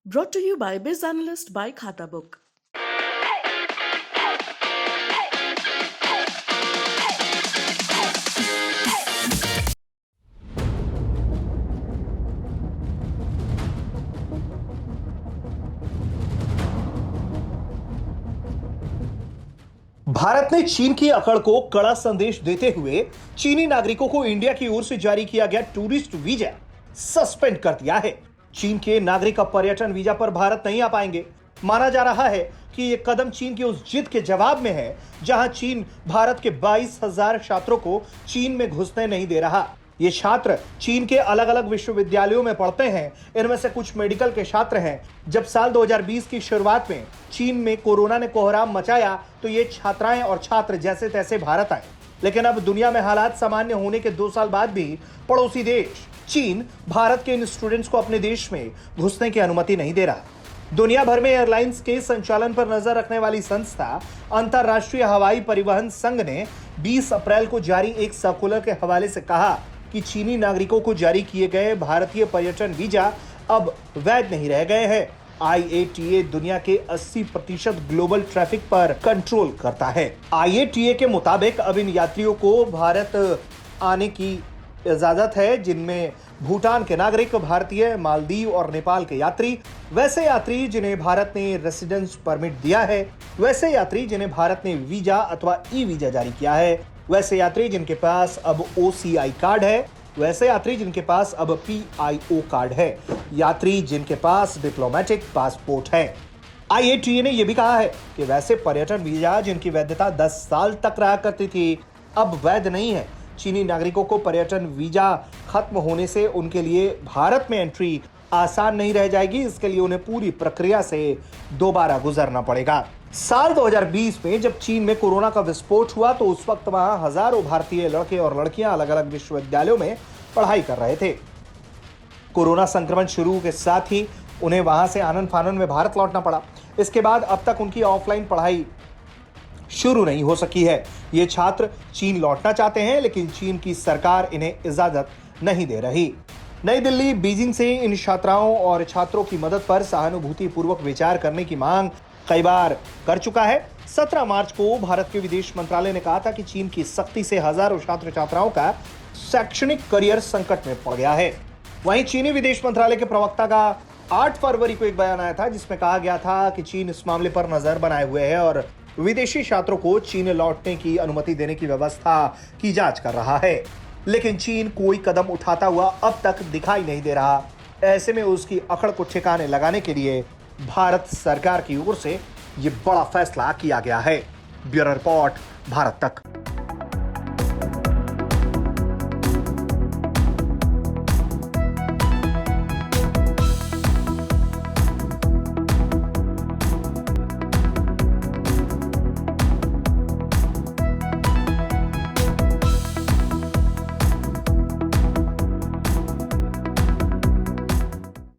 Brought to you by Biz Analyst by Khata Book. Bharat ने चीन की अकड़ को कड़ा संदेश देते हुए चीनी नागरिकों को इंडिया की ओर से जारी किया गया टूरिस्ट वीजा सस्पेंड कर दिया है। चीन के नागरिक अब पर्यटन वीजा पर भारत नहीं आ पाएंगे। माना जा रहा है कि यह कदम चीन की उस जिद के जवाब में है जहां चीन भारत के 22,000 छात्रों को चीन में घुसने नहीं दे रहा। ये छात्र चीन के अलग अलग विश्वविद्यालयों में पढ़ते हैं। इनमें से कुछ मेडिकल के छात्र हैं। जब साल 2020 की शुरुआत में चीन में कोरोना ने कोहराम मचाया तो ये छात्राएं और छात्र जैसे तैसे भारत आए। लेकिन अब दुनिया में हालात सामान्य होने के 2 साल बाद भी पड़ोसी देश चीन भारत के इन स्टूडेंट्स को अपने देश में घुसने की अनुमति नहीं दे रहा। दुनिया भर में एयरलाइंस के संचालन पर नजर रखने वाली संस्था अंतरराष्ट्रीय हवाई परिवहन संघ ने 20 अप्रैल को जारी एक सर्कुलर के हवाले से कहा कि चीनी नागरिकों को जारी किए गए भारतीय पर्यटन वीजा अब वैध नहीं रह गए हैं। IATA दुनिया के 80% ग्लोबल ट्रैफिक पर कंट्रोल करता है। IATA के मुताबिक अब इन यात्रियों को भारत आने की इजाजत है जिनमें भूटान के नागरिक, भारतीय, मालदीव और नेपाल के यात्री, वैसे यात्री जिन्हें भारत ने रेसिडेंस परमिट दिया है, वैसे यात्री जिन्हें भारत ने वीजा अथवा ई वीजा जारी किया है, वैसे यात्री जिनके पास अब OCI कार्ड है, वैसे यात्री जिनके पास अब PIO कार्ड है, यात्री जिनके पास डिप्लोमेटिक पासपोर्ट है। IATA ने यह भी कहा है कि वैसे पर्यटन वीजा जिनकी वैधता 10 साल तक रहा करती थी अब वैध नहीं है। चीनी नागरिकों को पर्यटन वीजा खत्म होने से उनके लिए भारत में एंट्री आसान नहीं रह जाएगी। इसके लिए उन्हें पूरी प्रक्रिया से दोबारा गुजरना पड़ेगा। साल 2020 में जब चीन में कोरोना का विस्फोट हुआ तो उस वक्त वहां हजारों भारतीय लड़के और लड़कियां अलग अलग विश्वविद्यालयों में पढ़ाई कर रहे थे। कोरोना संक्रमण शुरू के साथ ही उन्हें वहां से आनन फानन में भारत लौटना पड़ा। इसके बाद अब तक उनकी ऑफलाइन पढ़ाई शुरू नहीं हो सकी है। ये छात्र चीन लौटना चाहते हैं लेकिन चीन की सरकार इन्हें इजाजत नहीं दे रही। नई दिल्ली बीजिंग से इन छात्राओं और छात्रों की मदद पर सहानुभूति पूर्वक विचार करने की मांग कई बार कर चुका है। 17 मार्च को भारत के विदेश मंत्रालय ने कहा था कि चीन की सख्ती से हजारों छात्र छात्राओं का शैक्षणिक करियर संकट में पड़ गया है। वहीं चीनी विदेश मंत्रालय के प्रवक्ता का 8 फरवरी को एक बयान आया था जिसमें कहा गया था कि चीन इस मामले पर नजर बनाए हुए है और विदेशी छात्रों को चीन लौटने की अनुमति देने की व्यवस्था की जांच कर रहा है। लेकिन चीन कोई कदम उठाता हुआ अब तक दिखाई नहीं दे रहा। ऐसे में उसकी अकड़ को ठिकाने लगाने के लिए भारत सरकार की ओर से यह बड़ा फैसला किया गया है। ब्यूरो रिपोर्ट, भारत तक।